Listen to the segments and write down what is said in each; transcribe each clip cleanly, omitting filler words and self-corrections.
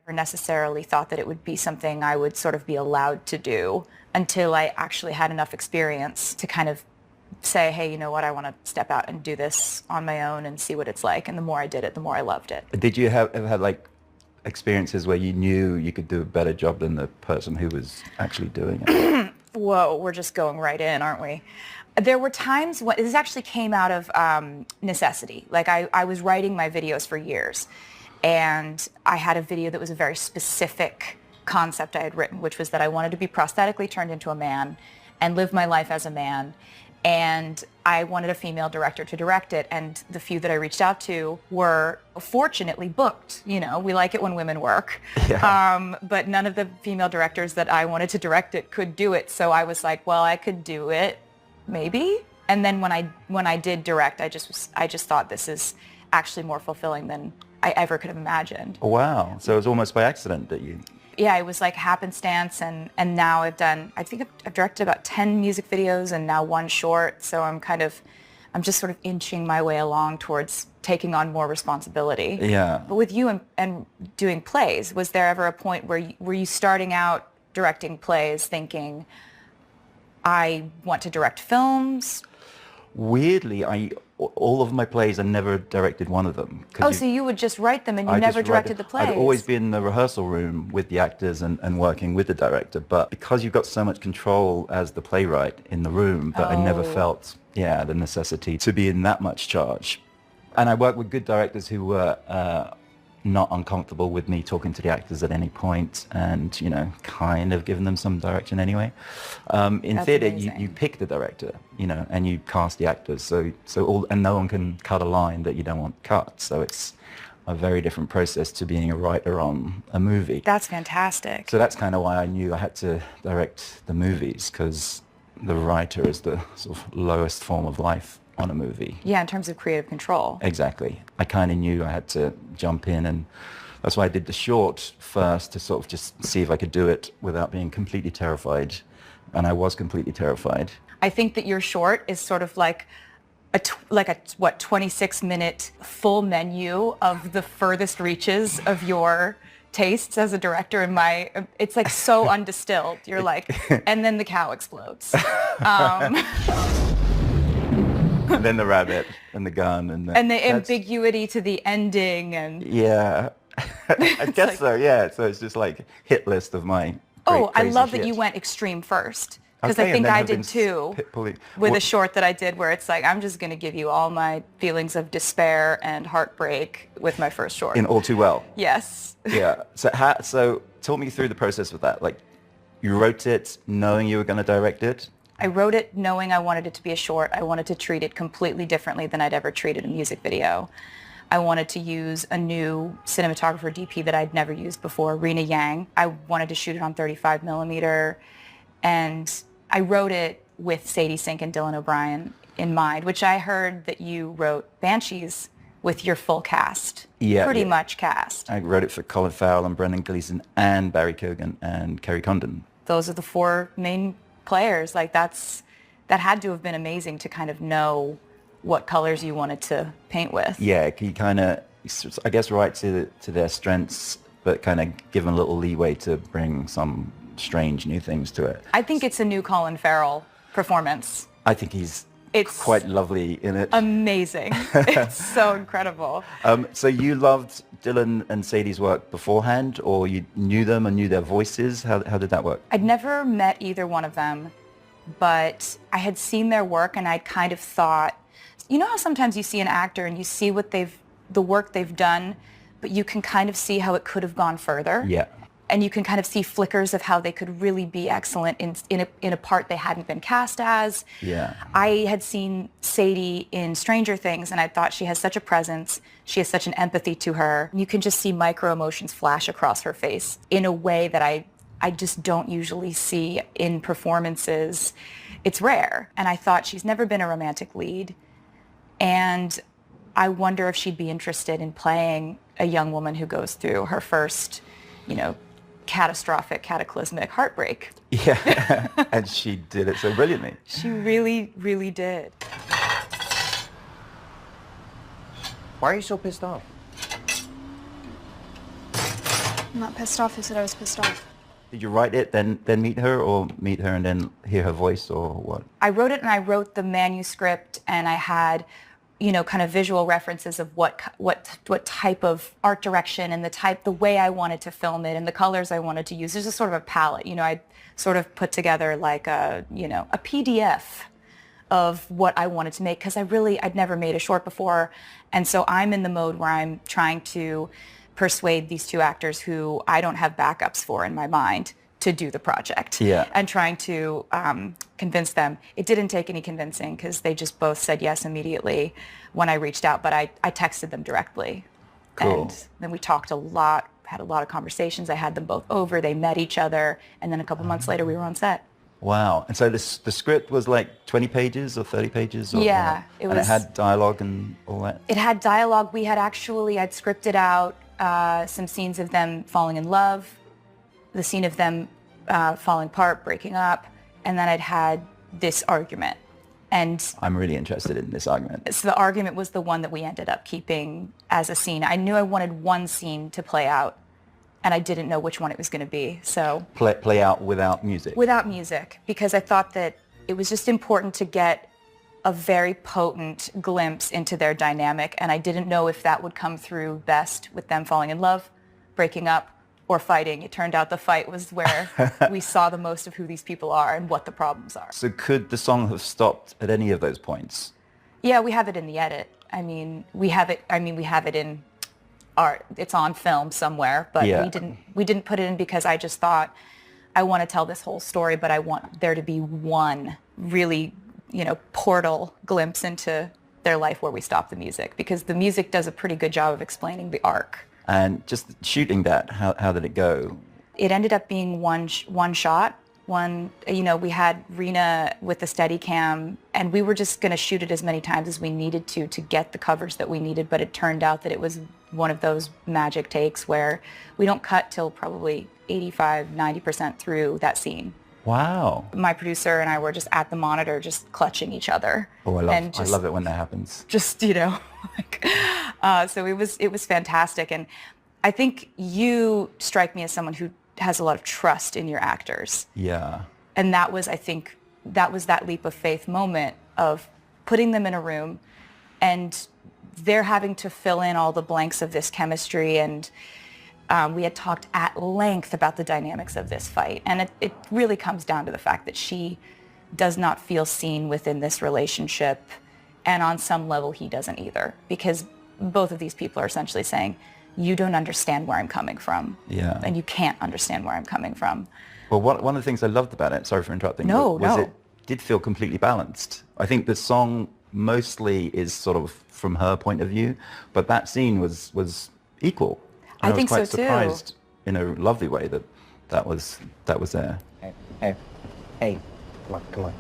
Or necessarily thought that it would be something I would sort of be allowed to do until I actually had enough experience to kind of say, hey, you know what, I want to step out and do this on my own and see what it's like. And the more I did it, the more I loved it. Did you ever have like experiences where you knew you could do a better job than the person who was actually doing it? Whoa, we're just going right in, aren't we? There were times when this actually came out of necessity. Like I was writing my videos for years, and I had a video that was a very specific concept I had written, which was that I wanted to be prosthetically turned into a man and live my life as a man. And I wanted a female director to direct it, and the few that I reached out to were fortunately booked. You know, we like it when women work. Yeah. But none of the female directors that I wanted to direct it could do it. So I was like, well, I could do it, maybe. And then when I did direct, I just thought this is actually more fulfilling than I ever could have imagined. Wow. So it was almost by accident that you... Yeah, it was like happenstance, and now I think I've directed about 10 music videos and now one short, so I'm just sort of inching my way along towards taking on more responsibility. Yeah. But with you and doing plays, was there ever a point where were you starting out directing plays thinking, I want to direct films? Weirdly, all of my plays, I never directed one of them. Oh, so you would just write them and you never directed the plays? I'd always been in the rehearsal room with the actors and working with the director, but because you've got so much control as the playwright in the room, that I never felt, the necessity to be in that much charge. And I worked with good directors who were not uncomfortable with me talking to the actors at any point and, you know, kind of giving them some direction anyway. In theatre, you pick the director, you know, and you cast the actors. And no one can cut a line that you don't want cut. So it's a very different process to being a writer on a movie. That's fantastic. So that's kind of why I knew I had to direct the movies, because the writer is the sort of lowest form of life on a movie. Yeah, in terms of creative control. Exactly. I kind of knew I had to jump in, and that's why I did the short first, to sort of just see if I could do it without being completely terrified. And I was completely terrified. I think that your short is sort of like a 26-minute full menu of the furthest reaches of your tastes as a director. It's like so undistilled. You're like, and then the cow explodes. And then the rabbit and the gun and the ambiguity to the ending and yeah. I guess like, so, yeah. So it's just like hit list of my I love shit. that you went extreme first, because okay, I think I did too with a short that I did where it's like, I'm just going to give you all my feelings of despair and heartbreak with my first short. In All Too Well. Yes. Yeah. So talk me through the process with that. Like, you wrote it knowing you were going to direct it? I wrote it knowing I wanted it to be a short. I wanted to treat it completely differently than I'd ever treated a music video. I wanted to use a new cinematographer DP that I'd never used before, Rena Yang. I wanted to shoot it on 35 millimeter. And I wrote it with Sadie Sink and Dylan O'Brien in mind, which I heard that you wrote Banshees with your full cast. Yeah. Pretty much cast. I wrote it for Colin Farrell and Brendan Gleeson and Barry Keoghan and Kerry Condon. Those are the four main players. Like that had to have been amazing to kind of know what colors you wanted to paint with. Yeah, you kind of, I guess, write to their strengths, but kind of give them a little leeway to bring some strange new things to it. I think it's a new Colin Farrell performance. I think it's quite lovely in it. Amazing. It's so incredible. So you loved Dylan and Sadie's work beforehand, or you knew them and knew their voices? How did that work? I'd never met either one of them, but I had seen their work and I'd kind of thought, you know how sometimes you see an actor and you see the work they've done, but you can kind of see how it could have gone further? Yeah. And you can kind of see flickers of how they could really be excellent in a part they hadn't been cast as. Yeah. I had seen Sadie in Stranger Things, and I thought she has such a presence. She has such an empathy to her. You can just see micro emotions flash across her face in a way that I just don't usually see in performances. It's rare. And I thought, she's never been a romantic lead. And I wonder if she'd be interested in playing a young woman who goes through her first, cataclysmic heartbreak. Yeah, and she did it so brilliantly. She really, really did. Why are you so pissed off? I'm not pissed off. Who said I was pissed off? Did you write it, then meet her, or meet her and then hear her voice, or what? I wrote it, and I wrote the manuscript, and I had, kind of visual references of what type of art direction and the way I wanted to film it and the colors I wanted to use. There's a sort of a palette. I sort of put together like a PDF of what I wanted to make, because I'd never made a short before. And so I'm in the mode where I'm trying to persuade these two actors who I don't have backups for in my mind to do the project. Yeah. And trying to convince them. It didn't take any convincing, because they just both said yes immediately when I reached out, but I texted them directly. Cool. And then we talked a lot, had a lot of conversations. I had them both over, they met each other, and then a couple months later we were on set. Wow. And so the script was like 20 pages or 30 pages? Or, Yeah. It had dialogue and all that? It had dialogue. I'd scripted out some scenes of them falling in love, the scene of them falling apart, breaking up, and then I'd had this argument. And I'm really interested in this argument. so the argument was the one that we ended up keeping as a scene. I knew I wanted one scene to play out, and I didn't know which one it was going to be. So Play out without music? Without music, because I thought that it was just important to get a very potent glimpse into their dynamic, and I didn't know if that would come through best with them falling in love, breaking up, or fighting. It turned out the fight was where we saw the most of who these people are and what the problems are. So could the song have stopped at any of those points? Yeah, we have it in the edit. We have it in art. It's on film somewhere, but Yeah. we didn't put it in because I just thought, I want to tell this whole story, but I want there to be one really, portal glimpse into their life where we stop the music, because the music does a pretty good job of explaining the arc. And just shooting that, how did it go? It ended up being one shot. We had Rena with the Steadicam, and we were just going to shoot it as many times as we needed to get the coverage that we needed, but it turned out that it was one of those magic takes where we don't cut till probably 85-90% through that scene. Wow. My producer and I were just at the monitor, just clutching each other. Oh, I love it when that happens. Just, so it was fantastic. And I think you strike me as someone who has a lot of trust in your actors. Yeah. And that was that leap of faith moment of putting them in a room, and they're having to fill in all the blanks of this chemistry. And we had talked at length about the dynamics of this fight. And it really comes down to the fact that she does not feel seen within this relationship. And on some level, he doesn't either, because both of these people are essentially saying, you don't understand where I'm coming from. Yeah. And you can't understand where I'm coming from. Well, one of the things I loved about it, sorry for interrupting, was it did feel completely balanced. I think the song mostly is sort of from her point of view, but that scene was equal. I think so, was quite too. surprised in a lovely way that was there. Hey, come on.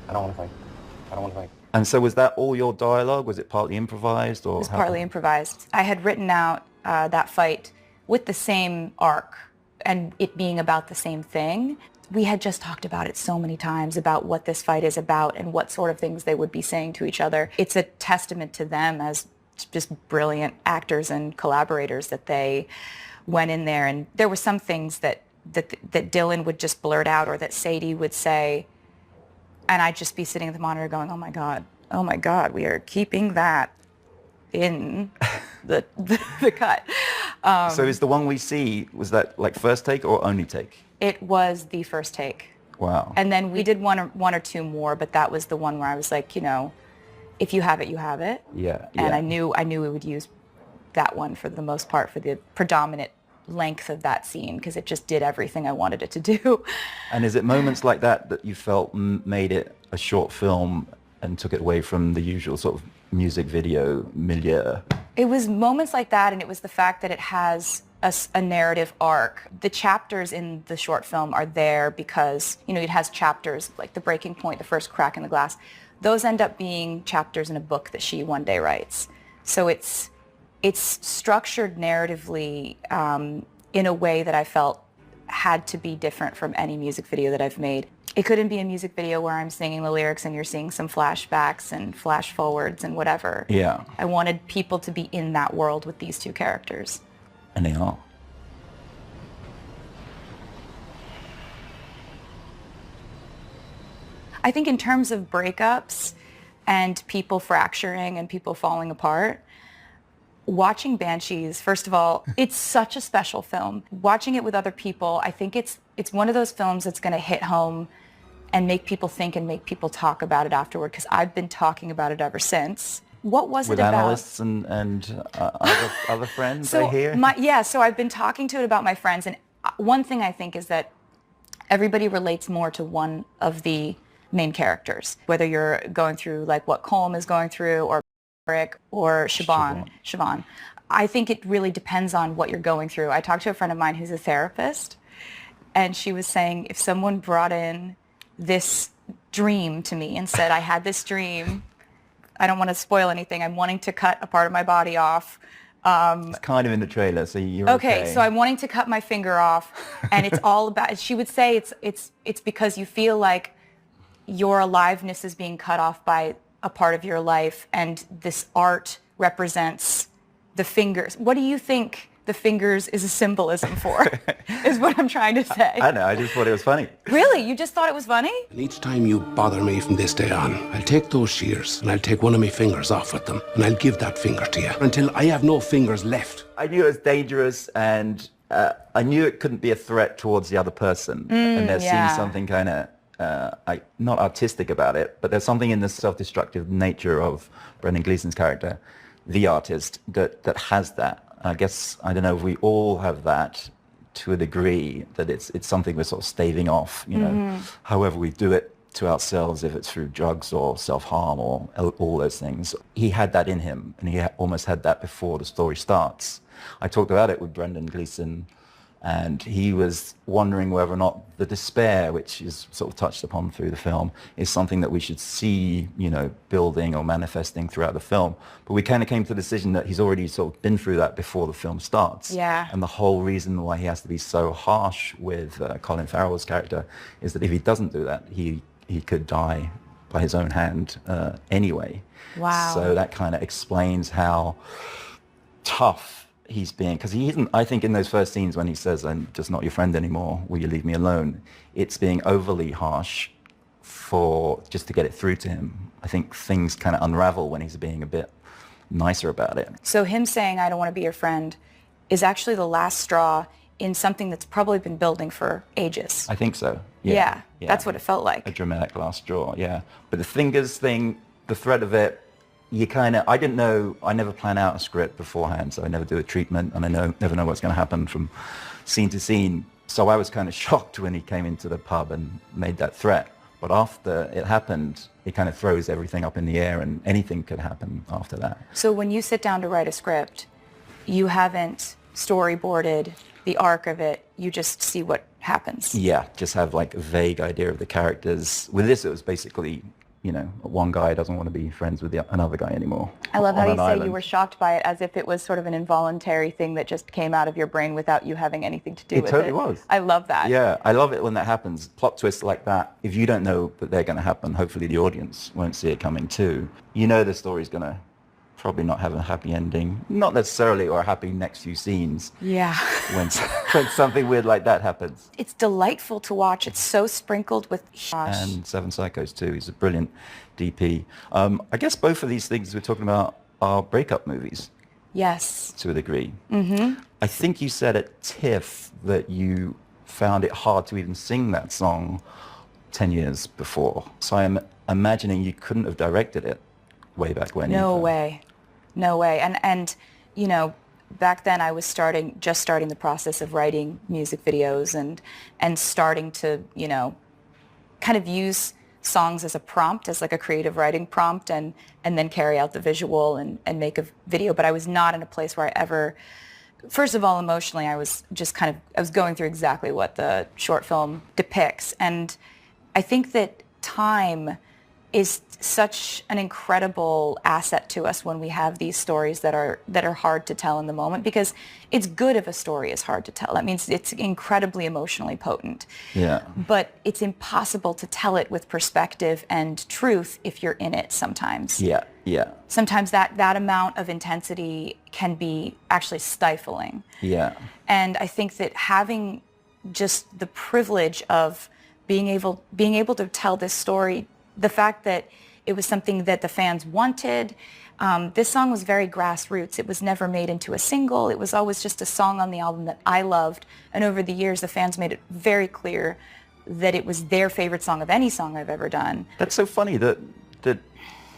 I don't want to fight. And so was that all your dialogue? Was it partly improvised? Or It was partly improvised. I had written out that fight with the same arc and it being about the same thing. We had just talked about it so many times, about what this fight is about and what sort of things they would be saying to each other. It's a testament to them as just brilliant actors and collaborators that they went in there. And there were some things that Dylan would just blurt out, or that Sadie would say, and I'd just be sitting at the monitor going, oh my God, we are keeping that in the cut. So is the one we see, was that like first take or only take? It was the first take. Wow. And then we did one or two more, but that was the one where I was like, if you have it, you have it. Yeah. And I knew we would use that one for the most part, for the predominant length of that scene, because it just did everything I wanted it to do. And is it moments like that you felt made it a short film and took it away from the usual sort of music video milieu? It was moments like that, and it was the fact that it has a narrative arc. The chapters in the short film are there because, it has chapters, like the breaking point, the first crack in the glass. Those end up being chapters in a book that she one day writes. So it's structured narratively in a way that I felt had to be different from any music video that I've made. It couldn't be a music video where I'm singing the lyrics and you're seeing some flashbacks and flash forwards and whatever. Yeah. I wanted people to be in that world with these two characters. And they are. I think in terms of breakups and people fracturing and people falling apart, watching Banshees, first of all, it's such a special film. Watching it with other people, I think it's one of those films that's going to hit home and make people think and make people talk about it afterward, because I've been talking about it ever since. What was with it about? Analysts and other friends, So I hear? so I've been talking to it about my friends, and one thing I think is that everybody relates more to one of the main characters, whether you're going through like what Colm is going through, or Rick, or Siobhan. I think it really depends on what you're going through. I talked to a friend of mine who's a therapist, and she was saying if someone brought in this dream to me and said, I had this dream, I don't want to spoil anything, I'm wanting to cut a part of my body off. It's kind of in the trailer, so you're okay. So I'm wanting to cut my finger off, and it's all about, she would say it's because you feel like your aliveness is being cut off by a part of your life, and this art represents the fingers. What do you think the fingers is a symbolism for, is what I'm trying to say. I know, I just thought it was funny. Really? You just thought it was funny? And each time you bother me from this day on, I'll take those shears and I'll take one of my fingers off with them, and I'll give that finger to you until I have no fingers left. I knew it was dangerous, and I knew it couldn't be a threat towards the other person. And there seems something kind of not artistic about it, but there's something in the self-destructive nature of Brendan Gleeson's character, the artist, that has that. I guess, I don't know if we all have that to a degree, that it's something we're sort of staving off, you know, however we do it to ourselves, if it's through drugs or self-harm or all those things. He had that in him, and he almost had that before the story starts. I talked about it with Brendan Gleeson, and he was wondering whether or not the despair, which is sort of touched upon through the film, is something that we should see, you know, building or manifesting throughout the film. But we kind of came to the decision that he's already sort of been through that before the film starts. Yeah. And the whole reason why he has to be so harsh with Colin Farrell's character is that if he doesn't do that, he could die by his own hand anyway. Wow. So that kind of explains how tough he's being, because he isn't, I think in those first scenes when he says, I'm just not your friend anymore, will you leave me alone, it's being overly harsh for just to get it through to him. I think things kind of unravel when he's being a bit nicer about it. So him saying, I don't want to be your friend, is actually the last straw in something that's probably been building for ages. I think so. Yeah, that's what it felt like. A dramatic last straw, yeah. But the fingers thing, the threat of it, you kind of, I didn't know, I never plan out a script beforehand, so I never do a treatment, and I never know what's going to happen from scene to scene. So I was kind of shocked when he came into the pub and made that threat. But after it happened, it kind of throws everything up in the air, and anything could happen after that. So when you sit down to write a script, you haven't storyboarded the arc of it, you just see what happens. Yeah, just have like a vague idea of the characters. With this, it was basically, you know, one guy doesn't want to be friends with another guy anymore. I love how you say island. you were shocked by it, as if it was sort of an involuntary thing that just came out of your brain without you having anything to do with it. It totally was. I love that. Yeah, I love it when that happens. Plot twists like that, if you don't know that they're going to happen, hopefully the audience won't see it coming too. You know the story's going to probably not have a happy ending. Not necessarily, or a happy next few scenes. Yeah. When something weird like that happens. It's delightful to watch. It's so sprinkled with... And Seven Psychos too. He's a brilliant DP. I guess both of these things we're talking about are breakup movies. Yes. To a degree. Mm-hmm. I think you said at TIFF that you found it hard to even sing that song 10 years before. So I'm imagining you couldn't have directed it way back when. No way. No way. And you know, back then I was just starting the process of writing music videos and starting to, you know, kind of use songs as a prompt, as like a creative writing prompt, and then carry out the visual and make a video. But I was not in a place where I ever, first of all, emotionally, I was going through exactly what the short film depicts. And I think that time is such an incredible asset to us when we have these stories that are hard to tell in the moment, because it's good if a story is hard to tell. That means it's incredibly emotionally potent. Yeah. But it's impossible to tell it with perspective and truth if you're in it sometimes. Yeah, yeah. Sometimes that amount of intensity can be actually stifling. Yeah. And I think that having just the privilege of being able to tell this story, the fact that it was something that the fans wanted. This song was very grassroots. It was never made into a single. It was always just a song on the album that I loved. And over the years, the fans made it very clear that it was their favorite song of any song I've ever done. That's so funny that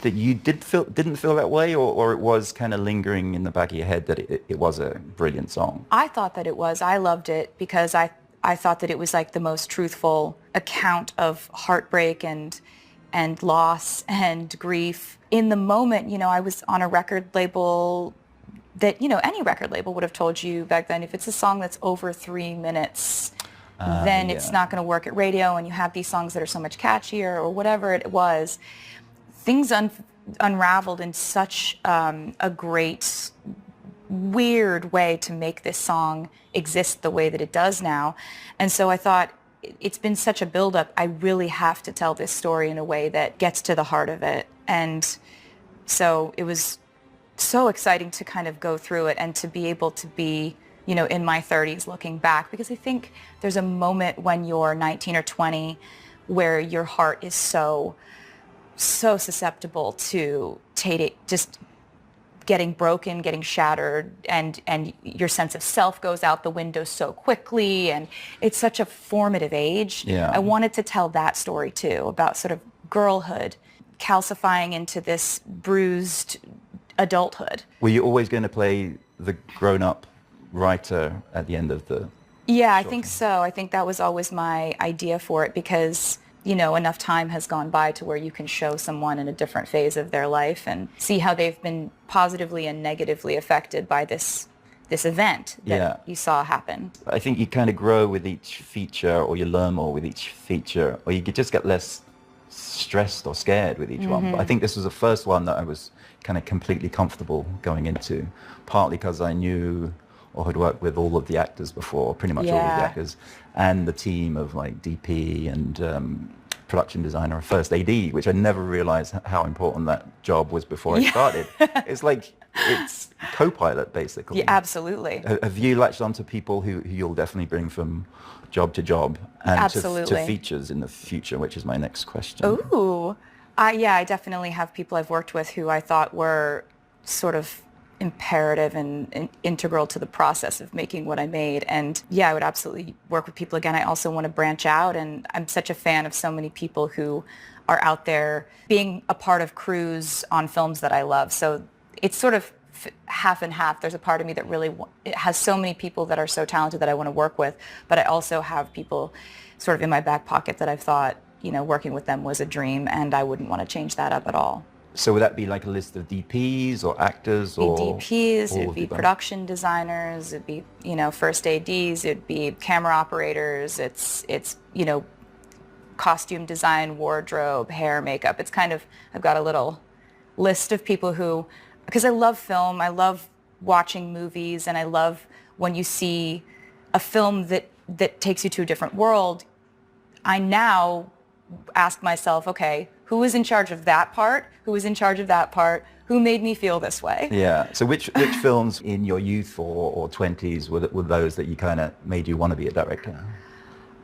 you didn't feel that way, or it was kind of lingering in the back of your head that it was a brilliant song. I thought that it was. I loved it because I thought that it was like the most truthful account of heartbreak and loss and grief. In the moment, you know, I was on a record label that, you know, any record label would have told you back then, if it's a song that's over 3 minutes, then it's not going to work at radio, and you have these songs that are so much catchier or whatever it was. Things unraveled in such a great, weird way to make this song exist the way that it does now. And so I thought, it's been such a buildup. I really have to tell this story in a way that gets to the heart of it. And so it was so exciting to kind of go through it and to be able to be, you know, in my 30s looking back, because I think there's a moment when you're 19 or 20 where your heart is so susceptible to just getting broken, getting shattered, and your sense of self goes out the window so quickly, and it's such a formative age. Yeah. I wanted to tell that story too, about sort of girlhood calcifying into this bruised adulthood. Were you always going to play the grown-up writer at the end of the... Yeah, I think so. I think that was always my idea for it, because, you know, enough time has gone by to where you can show someone in a different phase of their life and see how they've been positively and negatively affected by this event that you saw happen. I think you kind of grow with each feature, or you learn more with each feature, or you just get less stressed or scared with each one. But I think this was the first one that I was kind of completely comfortable going into, partly because I knew or had worked with all of the actors before, pretty much all of the actors, and the team of like DP and production designer and first AD, which I never realized how important that job was before I started. It's like, it's co-pilot basically. Yeah, absolutely. Have you latched onto people who you'll definitely bring from job to job and to features in the future, which is my next question. Ooh. I definitely have people I've worked with who I thought were sort of imperative and integral to the process of making what I made. And yeah, I would absolutely work with people again. I also want to branch out, and I'm such a fan of so many people who are out there being a part of crews on films that I love. So it's sort of half and half. There's a part of me that really it has so many people that are so talented that I want to work with, but I also have people sort of in my back pocket that I've thought, you know, working with them was a dream, and I wouldn't want to change that up at all. So would that be like a list of DPs or actors or... DPs, it'd be production designers, it'd be, you know, first ADs, it'd be camera operators, it's you know, costume design, wardrobe, hair, makeup. It's kind of, I've got a little list of people who, because I love film, I love watching movies, and I love when you see a film that takes you to a different world. I now ask myself, okay, who was in charge of that part? Who was in charge of that part? Who made me feel this way? Yeah. So which films in your youth or 20s were those that you kind of made you want to be a director?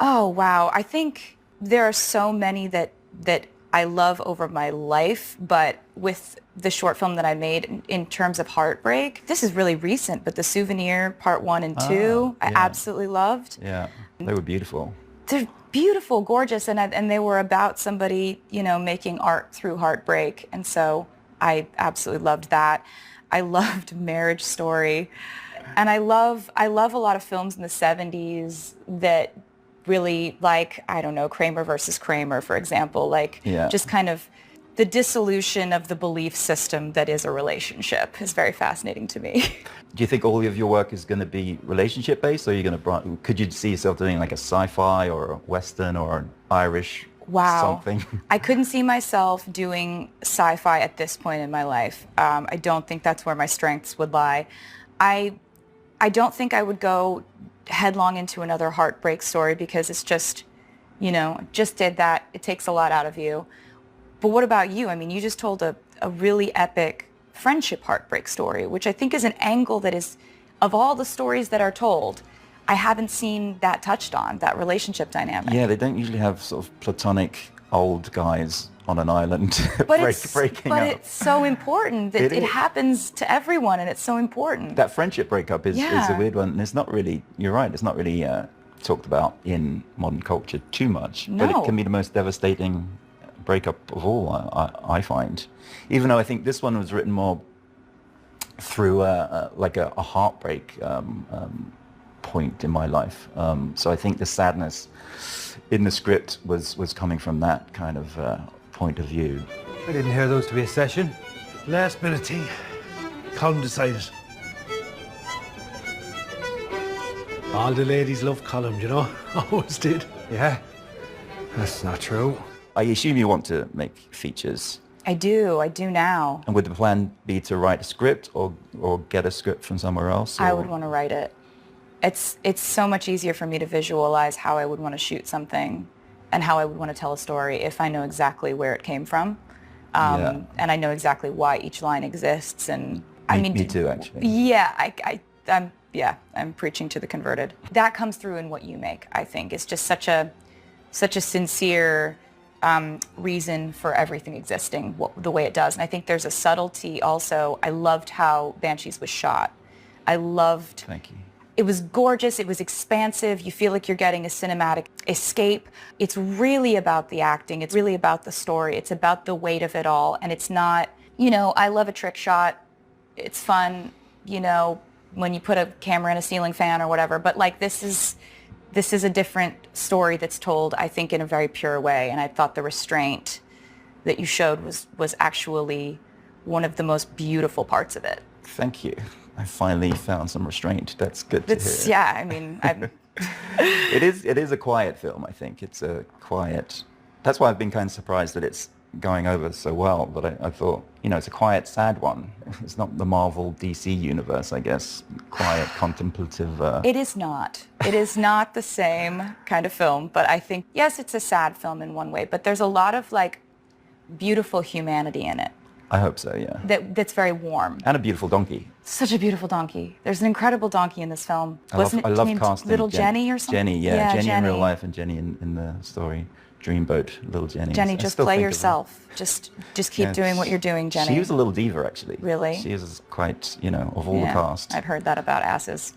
Oh, wow. I think there are so many that I love over my life, but with the short film that I made in terms of heartbreak, this is really recent, but The Souvenir Part 1 and 2, I absolutely loved. Yeah, they were beautiful. They're beautiful, gorgeous, and they were about somebody, you know, making art through heartbreak, and so I absolutely loved that. I loved Marriage Story, and I love a lot of films in the 70s that really, like, I don't know, Kramer versus Kramer, for example, like just kind of the dissolution of the belief system that is a relationship is very fascinating to me. Do you think all of your work is going to be relationship based, or are you going to, could you see yourself doing like a sci-fi or a Western or an Irish something? I couldn't see myself doing sci-fi at this point in my life. I don't think that's where my strengths would lie. I don't think I would go headlong into another heartbreak story, because it's just, you know, just did that. It takes a lot out of you. But what about you? I mean, you just told a really epic friendship heartbreak story, which I think is an angle that is, of all the stories that are told, I haven't seen that touched on, that relationship dynamic. Yeah, they don't usually have sort of platonic old guys on an island breaking up. But it's so important that it happens to everyone, and it's so important. That friendship breakup is a weird one, and it's not really, you're right, it's not really talked about in modern culture too much. No. But it can be the most devastating breakup of all, I find. Even though I think this one was written more through like a heartbreak point in my life. So I think the sadness in the script was coming from that kind of point of view. I didn't hear those to be a session. Last minute tea. Colin decided. All the ladies love Colin, you know? Always did. Yeah, that's not true. I assume you want to make features. I do now. And would the plan be to write a script or get a script from somewhere else? Or? I would want to write it. It's so much easier for me to visualize how I would want to shoot something and how I would want to tell a story if I know exactly where it came from. And I know exactly why each line exists. And me too, actually. Yeah, I'm preaching to the converted. That comes through in what you make, I think. It's just such a sincere reason for everything existing the way it does. And I think there's a subtlety also. I loved how Banshees was shot. Thank you. It was gorgeous. It was expansive. You feel like you're getting a cinematic escape. It's really about the acting. It's really about the story. It's about the weight of it all. And it's not, I love a trick shot. It's fun, when you put a camera in a ceiling fan or whatever. But like this is a different story that's told, I think, in a very pure way. And I thought the restraint that you showed was actually one of the most beautiful parts of it. Thank you. I finally found some restraint. That's good to hear. Yeah, I mean, It is a quiet film, I think. It's a quiet... That's why I've been kind of surprised that it's going over so well. But I thought, it's a quiet, sad one. It's not the Marvel DC universe, I guess. Quiet, contemplative... It is not. It is not the same kind of film. But I think, yes, it's a sad film in one way. But there's a lot of, beautiful humanity in it. I hope so, yeah. That's very warm. And a beautiful donkey. Such a beautiful donkey. There's an incredible donkey in this film. I Wasn't love named casting Little Jenny or something? Jenny, yeah. Jenny in real life and Jenny in the story. Dreamboat, Little Jenny. Jenny, just play yourself. Just keep doing what you're doing, Jenny. She was a little diva, actually. Really? She is quite, of all the cast. I've heard that about asses.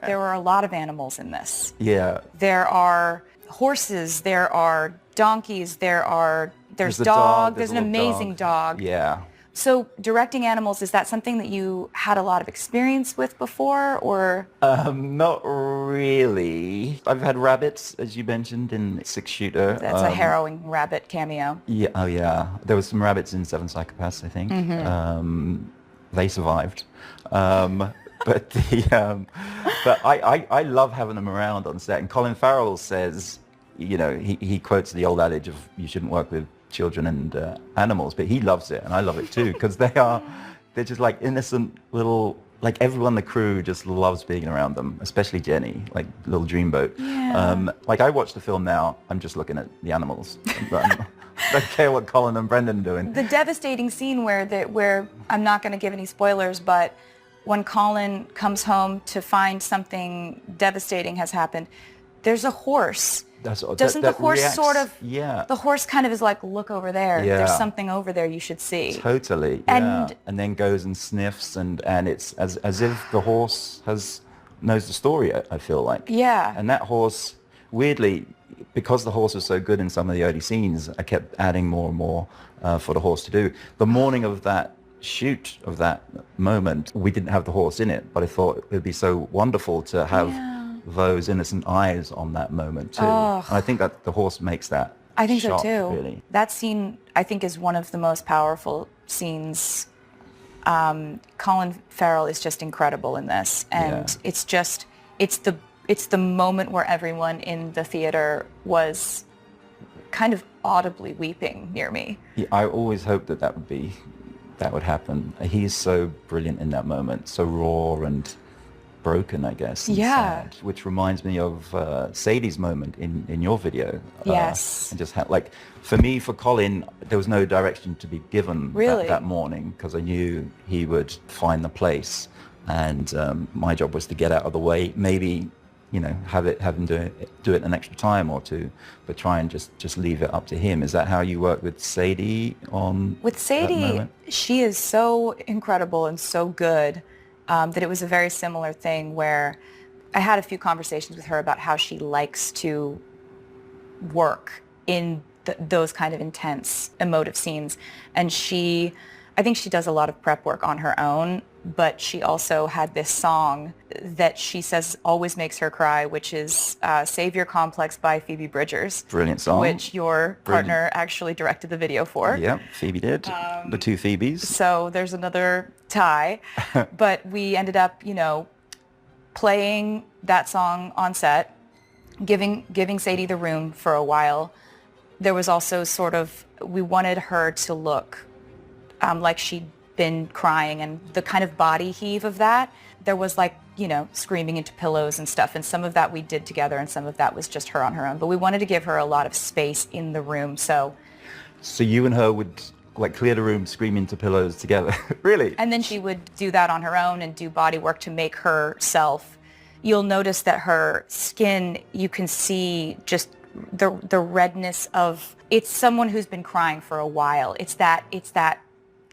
There were a lot of animals in this. Yeah. There are horses, there are donkeys, there's a dog, there's there's an a little amazing dog. Yeah. So directing animals, is that something that you had a lot of experience with before, or? Not really. I've had rabbits, as you mentioned, in Six Shooter. That's a harrowing rabbit cameo. Yeah, oh yeah. There was some rabbits in Seven Psychopaths, I think. Mm-hmm. They survived. But I love having them around on set. And Colin Farrell says, he quotes the old adage of you shouldn't work with children and animals, but he loves it and I love it too, because they're just like innocent little, like everyone in the crew just loves being around them, especially Jenny, like little dreamboat. Yeah. Like I watch the film now, I'm just looking at the animals. I don't care what Colin and Brendan are doing. The devastating scene where I'm not going to give any spoilers, but when Colin comes home to find something devastating has happened, there's a horse. Doesn't the horse reacts, sort of... Yeah. The horse kind of is like, look over there. Yeah. There's something over there you should see. Totally, yeah. And then goes and sniffs, and it's as if the horse knows the story, I feel like. Yeah. And that horse, weirdly, because the horse was so good in some of the early scenes, I kept adding more and more for the horse to do. The morning of that shoot, of that moment, we didn't have the horse in it, but I thought it would be so wonderful to have those innocent eyes on that moment too. Oh. And I think that the horse makes that I think shot, so too. really. That scene, I think, is one of the most powerful scenes. Colin Farrell is just incredible in this, and it's the moment where everyone in the theater was kind of audibly weeping near me. Yeah, I always hoped that would happen. He's so brilliant in that moment, so raw and broken, I guess. And sad, which reminds me of Sadie's moment in your video. Yes. And just for me, for Colin, there was no direction to be given that morning, because I knew he would find the place and my job was to get out of the way, maybe, you know, have him do it an extra time or two, but try and just leave it up to him. Is that how you work with Sadie on With that Sadie, moment? she is so incredible and so good that it was a very similar thing where I had a few conversations with her about how she likes to work in those kind of intense emotive scenes. And I think she does a lot of prep work on her own, but she also had this song that she says always makes her cry, which is Savior Complex by Phoebe Bridgers. Brilliant song. Which your partner actually directed the video for. Yeah, Phoebe did. The two Phoebes. So there's another tie. But we ended up, you know, playing that song on set, giving Sadie the room for a while. There was also sort of, we wanted her to look like she'd been crying, and the kind of body heave of that, there was like, you know, screaming into pillows and stuff, and some of that we did together and some of that was just her on her own. But we wanted to give her a lot of space in the room, so you and her would like clear the room, scream into pillows together. Really? and then she would do that on her own and do body work to make herself. You'll notice that her skin, you can see just the redness of, it's someone who's been crying for a while. It's that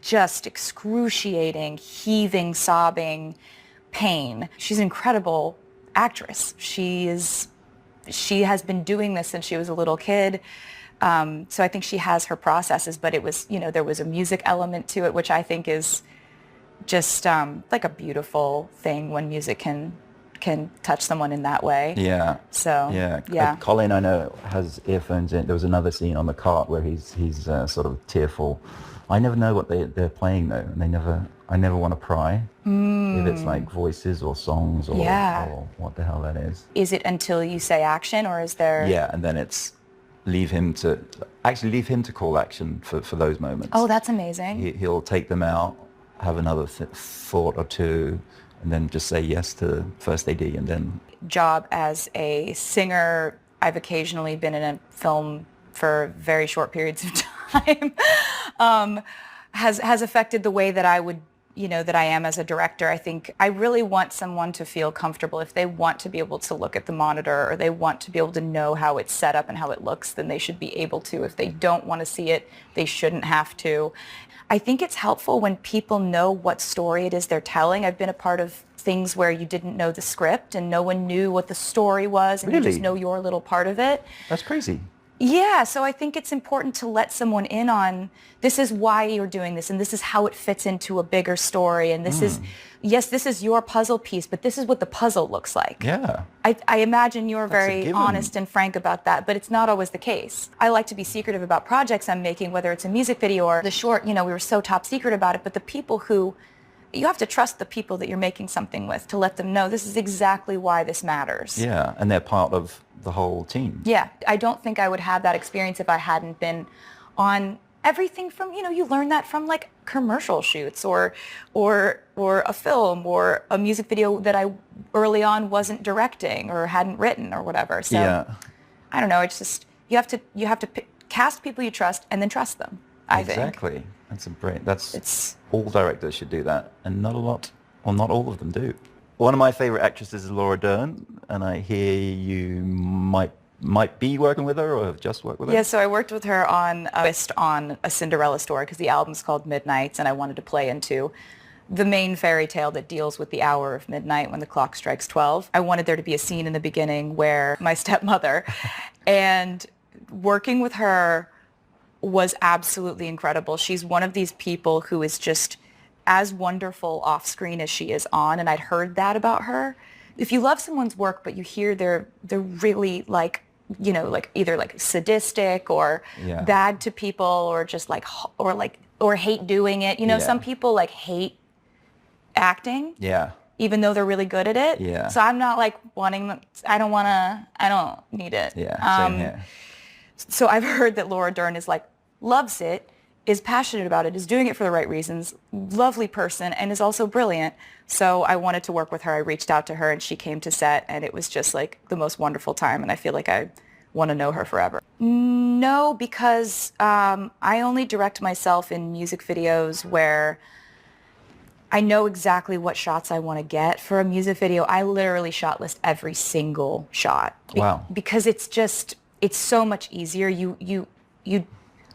just excruciating, heaving, sobbing pain. She's an incredible actress. She has been doing this since she was a little kid. So I think she has her processes, but it was, you know, there was a music element to it, which I think is just like a beautiful thing when music can touch someone in that way. Yeah. So yeah. Colin, I know, has earphones in. There was another scene on the cart where he's sort of tearful. I never know what they're playing though, and I never want to pry if it's like voices or songs or what the hell that is. Is it until you say action, or is there? Yeah, and then it's leave him to call action for those moments. Oh, that's amazing. He'll take them out, have another thought or two, and then just say yes to first AD, and then... Job as a singer, I've occasionally been in a film for very short periods of time, has affected the way that I would, you know, that I am as a director. I think I really want someone to feel comfortable. If they want to be able to look at the monitor, or they want to be able to know how it's set up and how it looks, then they should be able to. If they don't want to see it, they shouldn't have to. I think it's helpful when people know what story it is they're telling. I've been a part of things where you didn't know the script and no one knew what the story was, and Really? you just know your little part of it. That's crazy. Yeah, so I think it's important to let someone in on, this is why you're doing this, and this is how it fits into a bigger story, and this is, yes, this is your puzzle piece, but this is what the puzzle looks like. Yeah. I imagine you're That's a very given. honest and frank about that, but it's not always the case. I like to be secretive about projects I'm making, whether it's a music video or the short, you know, we were so top secret about it, but the people who, you have to trust the people that you're making something with to let them know this is exactly why this matters. Yeah, and they're part of the whole team. Yeah, I don't think I would have that experience if I hadn't been on everything from, you know, you learn that from like commercial shoots or a film or a music video that I early on wasn't directing or hadn't written or whatever. So Yeah. I don't know, it's just you have to cast people you trust and then trust them, I think. Exactly. That's all directors should do that, and not all of them do. One of my favorite actresses is Laura Dern, and I hear you might be working with her or have just worked with her. Yeah, so I worked with her on a Cinderella story because the album's called Midnights, and I wanted to play into the main fairy tale that deals with the hour of midnight when the clock strikes 12. I wanted there to be a scene in the beginning where my stepmother, and working with her was absolutely incredible. She's one of these people who is just as wonderful off screen as she is on, and I'd heard that about her. If you love someone's work but you hear they're really like, you know, like either like sadistic or bad to people or just like or hate doing it. You know, some people like hate acting. Yeah. Even though they're really good at it. Yeah. So I'm not like wanting, I don't need it. Yeah, same here. So I've heard that Laura Dern is like, loves it, is passionate about it, is doing it for the right reasons, lovely person, and is also brilliant. So I wanted to work with her. I reached out to her and she came to set, and it was just like the most wonderful time, and I feel like I want to know her forever. No, because I only direct myself in music videos where I know exactly what shots I want to get for a music video. I literally shot list every single shot. Wow. Because it's so much easier.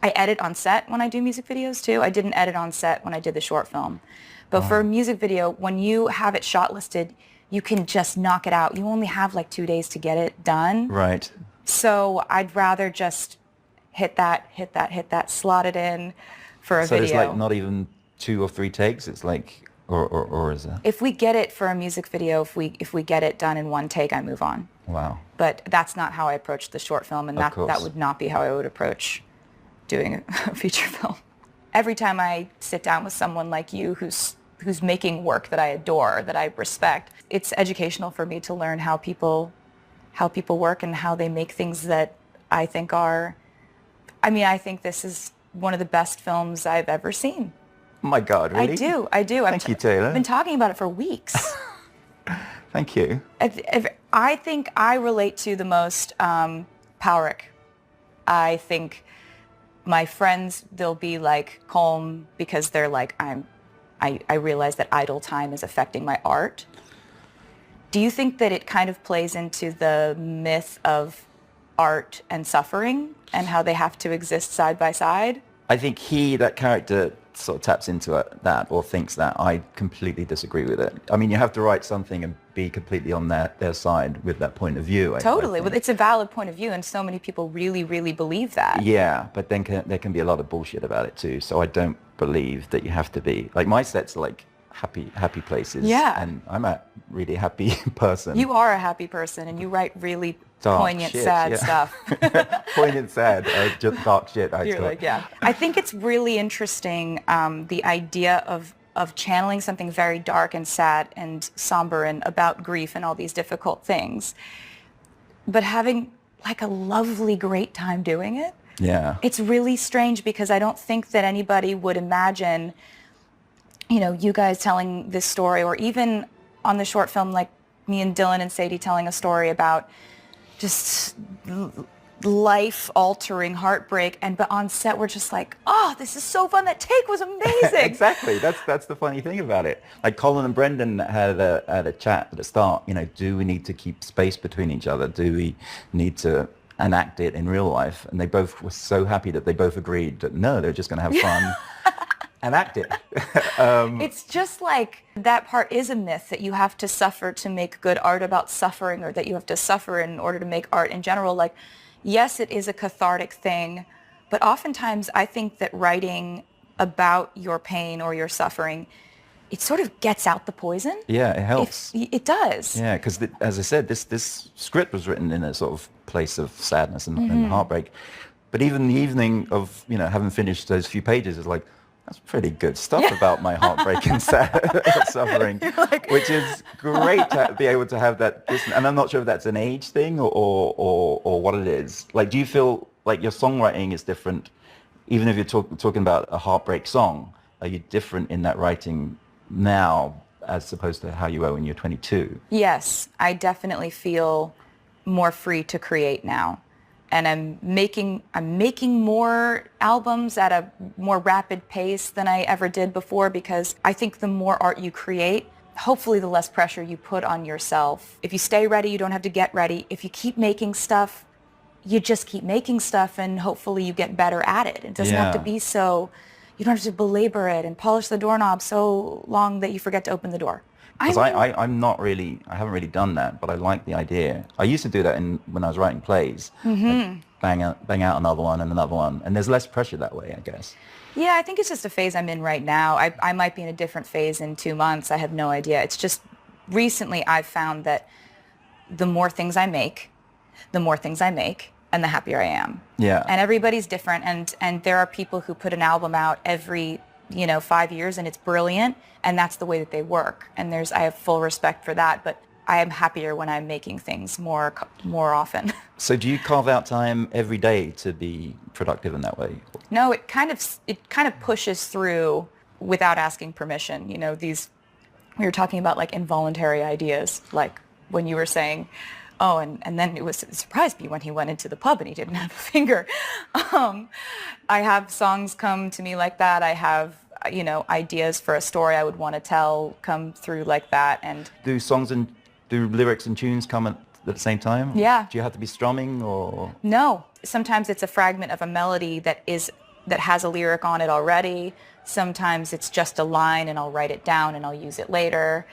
I edit on set when I do music videos too. I didn't edit on set when I did the short film. But for a music video, when you have it shot listed, you can just knock it out. You only have like 2 days to get it done. Right. So I'd rather just hit that, slot it in for a So video. there's like not even 2 or 3 takes. It's like, or is it? If we get it for a music video, if we get it done in 1 take, I move on. Wow. But that's not how I approach the short film, and that course. would not be how I would approach doing a feature film. Every time I sit down with someone like you who's making work that I adore, that I respect, it's educational for me to learn how people work and how they make things that I think are, I think this is one of the best films I've ever seen. Oh my God, really? I do. Thank you, Taylor. I've been talking about it for weeks. Thank you. I think I relate to the most Powerick. I think my friends, they'll be like calm because they're like, I realize that idle time is affecting my art. Do you think that it kind of plays into the myth of art and suffering and how they have to exist side by side? I think that character sort of taps into that or thinks that. I completely disagree with it. I mean, you have to write something and be completely on their side with that point of view. Totally. I Well, it's a valid point of view, and so many people really, really believe that. Yeah, but then there can be a lot of bullshit about it too. So I don't believe that you have to be, like, my sets are like happy places. Yeah. And I'm a really happy person. You are a happy person, and you write really Dark poignant, shit, sad yeah. stuff. Poignant, sad, just dark shit. You're like, yeah. I think it's really interesting, the idea of channeling something very dark and sad and somber and about grief and all these difficult things, but having like a lovely, great time doing it. Yeah. It's really strange because I don't think that anybody would imagine, you guys telling this story, or even on the short film, like me and Dylan and Sadie telling a story about just life-altering heartbreak, but on set we're just like, oh, this is so fun. That take was amazing. Exactly. That's the funny thing about it. Like Colin and Brendan had a chat at the start. Do we need to keep space between each other? Do we need to enact it in real life? And they both were so happy that they both agreed that no, they're just going to have fun. And act it. It's just like that part is a myth, that you have to suffer to make good art about suffering, or that you have to suffer in order to make art in general. Like, yes, it is a cathartic thing, but oftentimes I think that writing about your pain or your suffering, it sort of gets out the poison. Yeah, it helps. It does. Yeah, because as I said, this script was written in a sort of place of sadness and heartbreak. But even the evening of, having finished those few pages is like, that's pretty good stuff about my heartbreak and suffering, which is great to be able to have that. And I'm not sure if that's an age thing or what it is. Like, do you feel like your songwriting is different, even if you're talking about a heartbreak song? Are you different in that writing now as opposed to how you were when you were 22? Yes, I definitely feel more free to create now. And I'm making more albums at a more rapid pace than I ever did before, because I think the more art you create, hopefully the less pressure you put on yourself. If you stay ready, you don't have to get ready. If you keep making stuff, you just keep making stuff, and hopefully you get better at it. It doesn't have to be so, you don't have to belabor it and polish the doorknob so long that you forget to open the door. Because I haven't really done that, but I like the idea. I used to do that when I was writing plays. Like bang out another one and another one. And there's less pressure that way, I guess. Yeah, I think it's just a phase I'm in right now. I might be in a different phase in 2 months. I have no idea. It's just recently I've found that the more things I make, and the happier I am. Yeah. And everybody's different. And there are people who put an album out every 5 years, and it's brilliant, and that's the way that they work. And I have full respect for that, but I am happier when I'm making things more often. So do you carve out time every day to be productive in that way? No, it kind of pushes through without asking permission. We were talking about like involuntary ideas, like when you were saying, oh, and then it surprised me when he went into the pub and he didn't have a finger. I have songs come to me like that. I have you know, ideas for a story I would want to tell come through like that. And Do songs and do lyrics and tunes come at the same time? Yeah. Do you have to be strumming or? no, sometimes it's a fragment of a melody that has a lyric on it already. Sometimes it's just a line and I'll write it down and I'll use it later.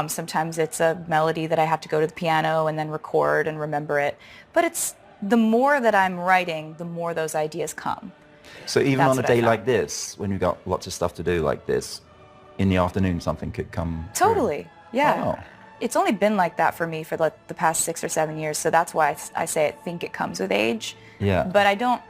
Sometimes it's a melody that I have to go to the piano and then record and remember it. But it's the more that I'm writing, the more those ideas come. So even That's on a what I day found. like this, when you've got lots of stuff to do like this, in the afternoon something could come through. Totally, yeah. Wow. It's only been like that for me for like the past 6 or 7 years, so that's why I say I think it comes with age. Yeah. But I don't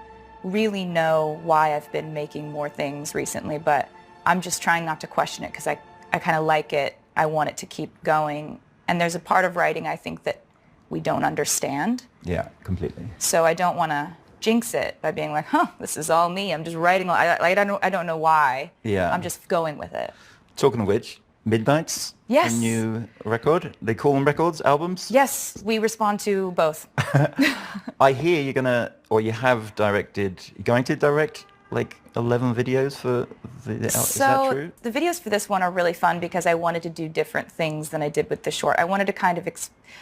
really know why I've been making more things recently, but I'm just trying not to question it because I kind of like it. I want it to keep going. And there's a part of writing I think that we don't understand. Yeah, completely. So I don't want to jinx it by being like, this is all me. I'm just writing. I don't know why. Yeah. I'm just going with it. Talking of which, Midnights, Yes. a new record. They call them records, albums? Yes, we respond to both. I hear you have directed, you're going to direct like 11 videos for is that true? The videos for this one are really fun because I wanted to do different things than I did with the short. I wanted to kind of,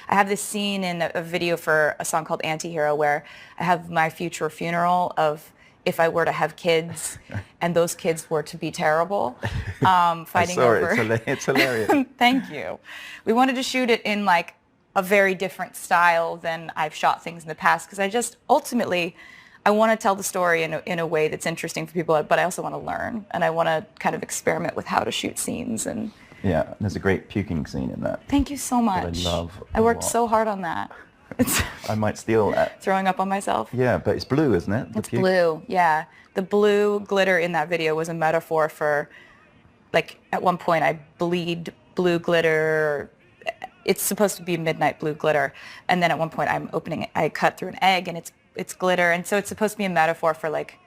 I have this scene in a video for a song called Antihero where I have my future funeral of if I were to have kids and those kids were to be terrible, fighting over. It's hilarious. Thank you. We wanted to shoot it in like a very different style than I've shot things in the past because I just ultimately, I want to tell the story in a way that's interesting for people, but I also want to learn and I want to kind of experiment with how to shoot scenes. And Yeah, there's a great puking scene in that. thank you so much. I love I a worked lot. so hard on that. It's I might steal that. throwing up on myself. Yeah, but it's blue, isn't it? It's blue, yeah. The blue glitter in that video was a metaphor for, like, at one point I bleed blue glitter. It's supposed to be midnight blue glitter. And then at one point I cut through an egg and it's glitter. And so it's supposed to be a metaphor for, like,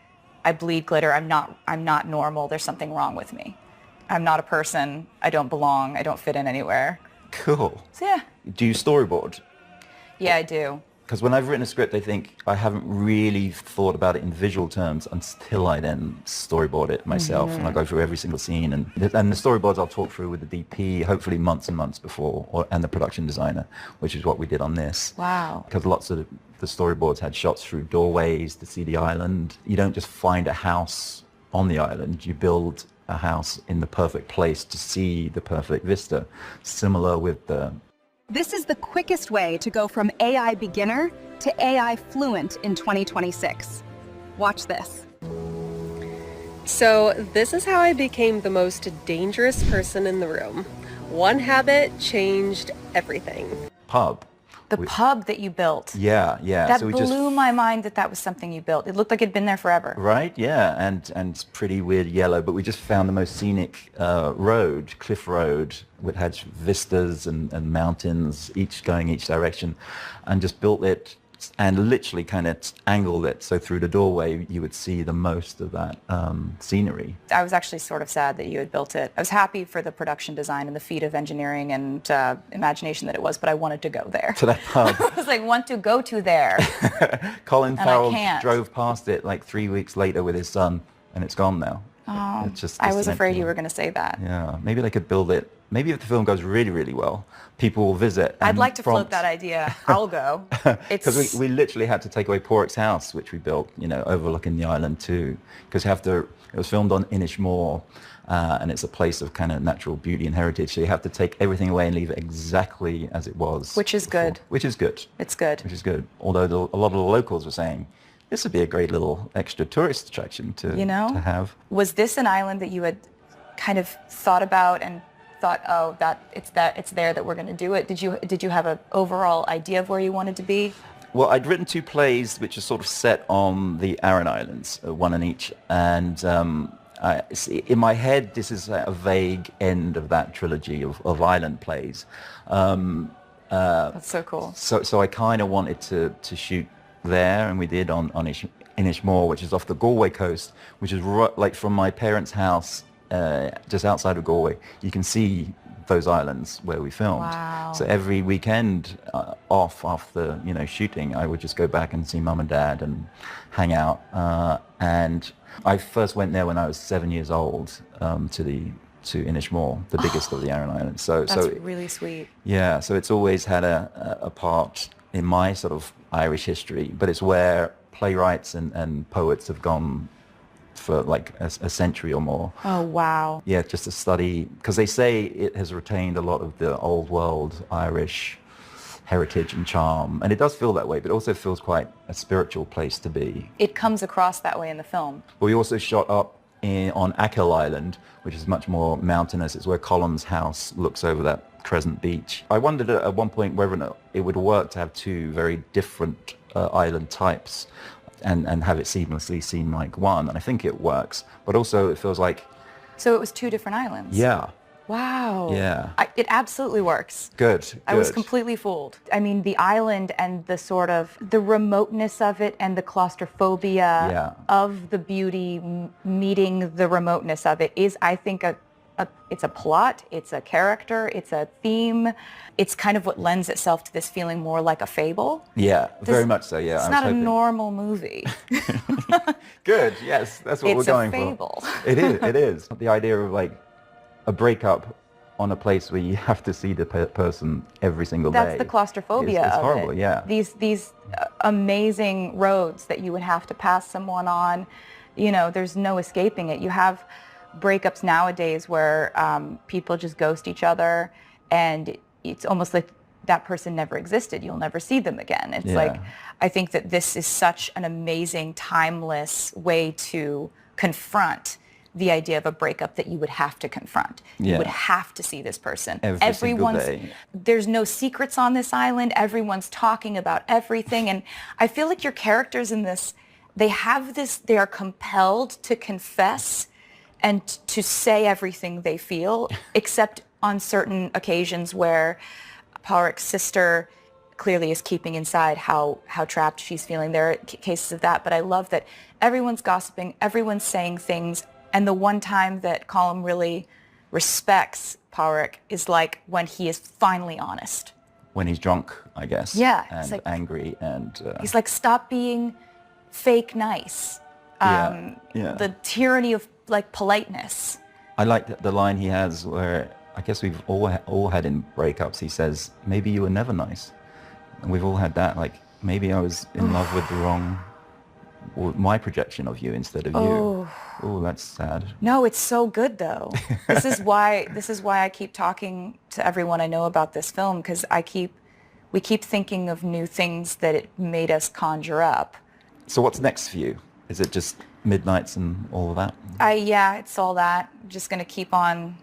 I bleed glitter. I'm not normal. There's something wrong with me. I'm not a person. I don't belong. I don't fit in anywhere. Cool. So, yeah. Do you storyboard? Yeah, I do. Because when I've written a script, I think I haven't really thought about it in visual terms until I then storyboard it myself, and I go through every single scene. And the storyboards I'll talk through with the DP, hopefully months and months before, and the production designer, which is what we did on this. Wow. Because lots of the storyboards had shots through doorways to see the island. You don't just find a house on the island, you build a house in the perfect place to see the perfect vista. Similar with the... This is the quickest way to go from AI beginner to AI fluent in 2026. Watch this. So this is how I became the most dangerous person in the room. One habit changed everything. pub. The pub that you built. Yeah, yeah. That So we blew my mind that was something you built. It looked like it'd been there forever. Right, yeah, and it's pretty weird yellow, but we just found the most scenic road, cliff road, which had vistas and mountains, each going each direction, and just built it and literally kind of angled it so through the doorway you would see the most of that scenery. I was actually sort of sad that you had built it. I was happy for the production design and the feat of engineering and imagination that it was, but I wanted to go there. To that pub. I was like, want to go to there. Colin I Farrell can't. drove past it like 3 weeks later with his son, and it's gone now. Oh, It's just I was afraid empty. you were going to say that. Yeah, maybe they could build it. Maybe if the film goes really, really well, people will visit. I'd and like to float prompt- that idea. I'll go. Because we literally had to take away Porrick's house, which we built, overlooking the island too. Because it was filmed on Inishmore, and it's a place of kind of natural beauty and heritage. So you have to take everything away and leave it exactly as it was. Which is good. Which is good. It's good. Which is good. Although a lot of the locals were saying, this would be a great little extra tourist attraction to have. Was this an island that you had kind of thought about and thought, oh, it's there that we're going to do it? Did you have an overall idea of where you wanted to be? Well, I'd written 2 plays which are sort of set on the Aran Islands, one in each, and in my head this is a vague end of that trilogy of island plays. That's so cool. So I kind of wanted to shoot there, and we did on Inishmore, which is off the Galway coast, which is like from my parents' house just outside of Galway. You can see those islands where we filmed. Wow. So every weekend off after shooting, I would just go back and see mum and dad and hang out. And I first went there when I was 7 years old to Inishmore, the biggest of the Aran Islands. That's really sweet. Yeah, so it's always had a part in my sort of Irish history, but it's where playwrights and poets have gone for like a century or more. Oh, wow. Yeah, just to study, because they say it has retained a lot of the old world Irish heritage and charm, and it does feel that way, but it also feels quite a spiritual place to be. It comes across that way in the film. We also shot up on Achill Island, which is much more mountainous. It's where Colum's house looks over that crescent beach. I wondered at one point whether or not it would work to have two very different island types and have it seamlessly seem like one, and I think it works, but also it feels like... So it was two different islands? Yeah. Wow. Yeah. It absolutely works. Good. I was completely fooled. I mean, the island and the sort of the remoteness of it and the claustrophobia of the beauty meeting the remoteness of it is, I think, it's a plot, it's a character, it's a theme. It's kind of what lends itself to this feeling more like a fable. Yeah, very much so, yeah. It's not a normal movie. Good, yes, that's what we're going for. It's a fable. It is. The idea of like a breakup on a place where you have to see the person every single day. That's the claustrophobia it's of horrible, it. Yeah. These amazing roads that you would have to pass someone on, there's no escaping it. You have breakups nowadays where people just ghost each other, and it's almost like that person never existed. You'll never see them again. It's like, I think that this is such an amazing, timeless way to confront the idea of a breakup that you would have to confront. You would have to see this person. Everyone's single day. There's no secrets on this island. Everyone's talking about everything. And I feel like your characters in this, they are compelled to confess and to say everything they feel, except on certain occasions where Pádraig's sister clearly is keeping inside how trapped she's feeling. There are cases of that, but I love that everyone's gossiping, everyone's saying things. And the one time that Colm really respects Pádraig is like when he is finally honest. When he's drunk, I guess. Yeah. And like, angry and... He's like, stop being fake nice. The tyranny of like politeness. I like the line he has where I guess we've all had in breakups. He says, maybe you were never nice. And we've all had that. Like, maybe I was in love with the wrong... or my projection of you instead of you. Oh, that's sad. No, it's so good though. This is why I keep talking to everyone I know about this film, because we keep thinking of new things that it made us conjure up. So what's next for you? Is it just Midnights and all of that? Yeah, it's all that. I'm just gonna keep on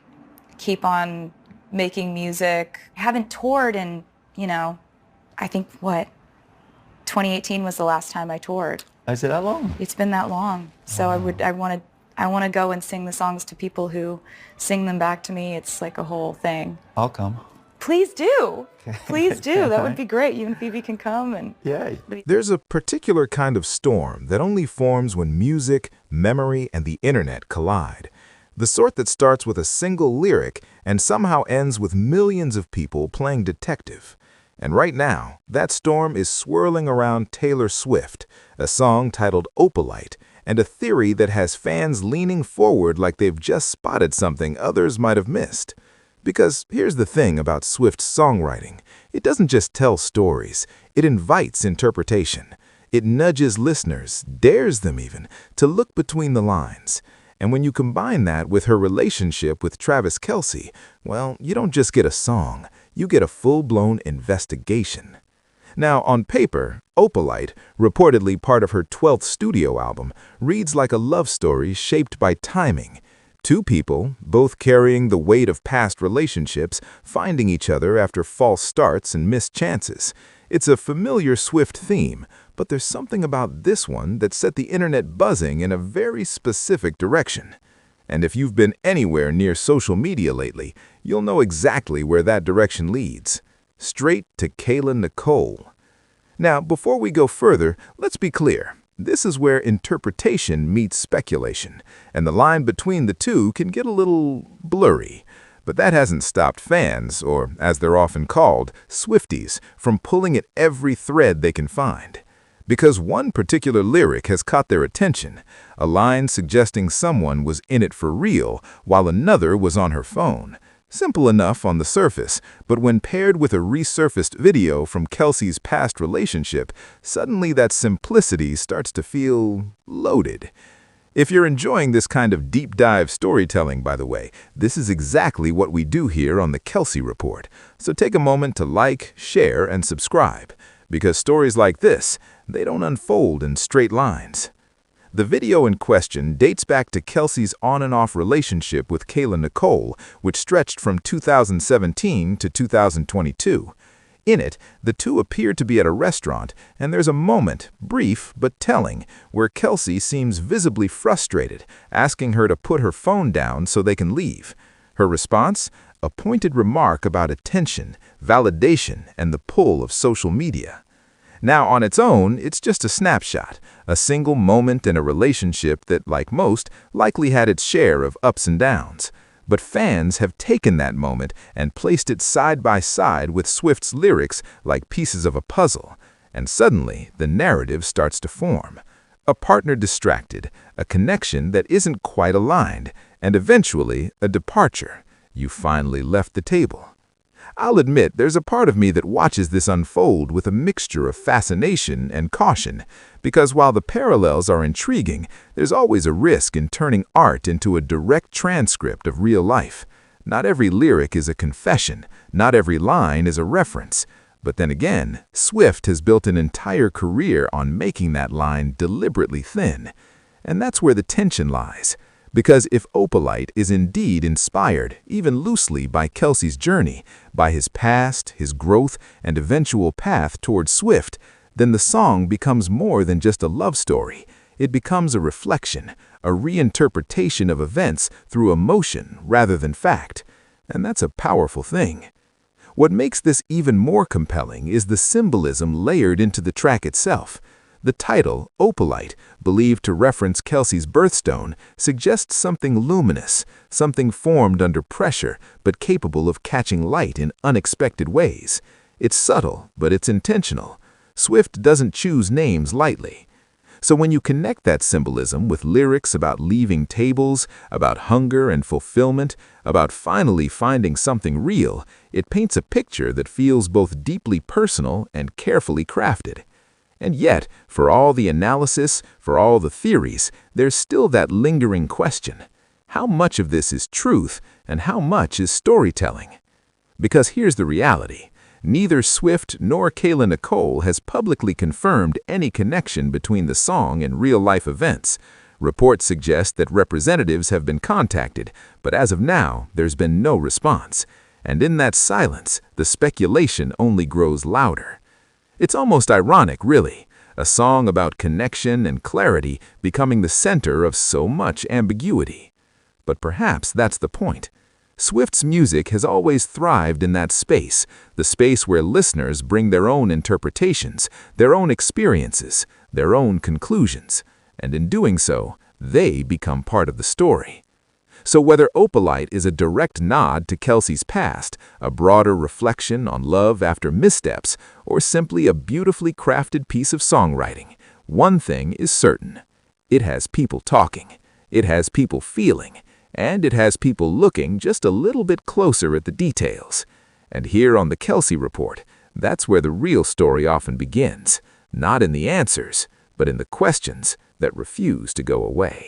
making music. I haven't toured in, I think 2018 was the last time I toured. Is it that long? It's been that long. So I want to go and sing the songs to people who sing them back to me. It's like a whole thing. I'll come. Please do. Please do. That would be great. You and Phoebe can come. And Yay. There's a particular kind of storm that only forms when music, memory, and the internet collide. The sort that starts with a single lyric and somehow ends with millions of people playing detective. And right now, that storm is swirling around Taylor Swift, a song titled Opalite, and a theory that has fans leaning forward like they've just spotted something others might have missed. Because here's the thing about Swift's songwriting. It doesn't just tell stories, it invites interpretation. It nudges listeners, dares them even, to look between the lines. And when you combine that with her relationship with Travis Kelce, well, you don't just get a song, you get a full-blown investigation. Now, on paper, Opalite, reportedly part of her 12th studio album, reads like a love story shaped by timing. Two people, both carrying the weight of past relationships, finding each other after false starts and missed chances. It's a familiar Swift theme, but there's something about this one that set the internet buzzing in a very specific direction. And if you've been anywhere near social media lately, you'll know exactly where that direction leads. Straight to Kayla Nicole. Now, before we go further, let's be clear. This is where interpretation meets speculation, and the line between the two can get a little blurry. But that hasn't stopped fans, or as they're often called, Swifties, from pulling at every thread they can find. Because one particular lyric has caught their attention, a line suggesting someone was in it for real while another was on her phone. Simple enough on the surface, but when paired with a resurfaced video from Kelce's past relationship, suddenly that simplicity starts to feel loaded. If you're enjoying this kind of deep dive storytelling, by the way, this is exactly what we do here on the Kelce Report. So take a moment to like, share, and subscribe, because stories like this, they don't unfold in straight lines. The video in question dates back to Kelce's on and off relationship with Kayla Nicole, which stretched from 2017 to 2022. In it, the two appear to be at a restaurant, and there's a moment, brief but telling, where Kelce seems visibly frustrated, asking her to put her phone down so they can leave. Her response? A pointed remark about attention, validation, and the pull of social media. Now, on its own, it's just a snapshot, a single moment in a relationship that, like most, likely had its share of ups and downs. But fans have taken that moment and placed it side by side with Swift's lyrics like pieces of a puzzle, and suddenly the narrative starts to form. A partner distracted, a connection that isn't quite aligned, and eventually a departure. You finally left the table. I'll admit there's a part of me that watches this unfold with a mixture of fascination and caution, because while the parallels are intriguing, there's always a risk in turning art into a direct transcript of real life. Not every lyric is a confession, not every line is a reference. But then again, Swift has built an entire career on making that line deliberately thin. And that's where the tension lies. Because if Opalite is indeed inspired, even loosely, by Kelce's journey, by his past, his growth, and eventual path towards Swift, then the song becomes more than just a love story. It becomes a reflection, a reinterpretation of events through emotion rather than fact. And that's a powerful thing. What makes this even more compelling is the symbolism layered into the track itself. The title, Opalite, believed to reference Kelce's birthstone, suggests something luminous, something formed under pressure but capable of catching light in unexpected ways. It's subtle, but it's intentional. Swift doesn't choose names lightly. So when you connect that symbolism with lyrics about leaving tables, about hunger and fulfillment, about finally finding something real, it paints a picture that feels both deeply personal and carefully crafted. And yet, for all the analysis, for all the theories, there's still that lingering question. How much of this is truth and how much is storytelling? Because here's the reality. Neither Swift nor Kayla Nicole has publicly confirmed any connection between the song and real-life events. Reports suggest that representatives have been contacted, but as of now, there's been no response. And in that silence, the speculation only grows louder. It's almost ironic, really, a song about connection and clarity becoming the center of so much ambiguity. But perhaps that's the point. Swift's music has always thrived in that space, the space where listeners bring their own interpretations, their own experiences, their own conclusions, and in doing so, they become part of the story. So whether Opalite is a direct nod to Kelce's past, a broader reflection on love after missteps, or simply a beautifully crafted piece of songwriting, one thing is certain. It has people talking, it has people feeling, and it has people looking just a little bit closer at the details. And here on the Kelce Report, that's where the real story often begins, not in the answers, but in the questions that refuse to go away.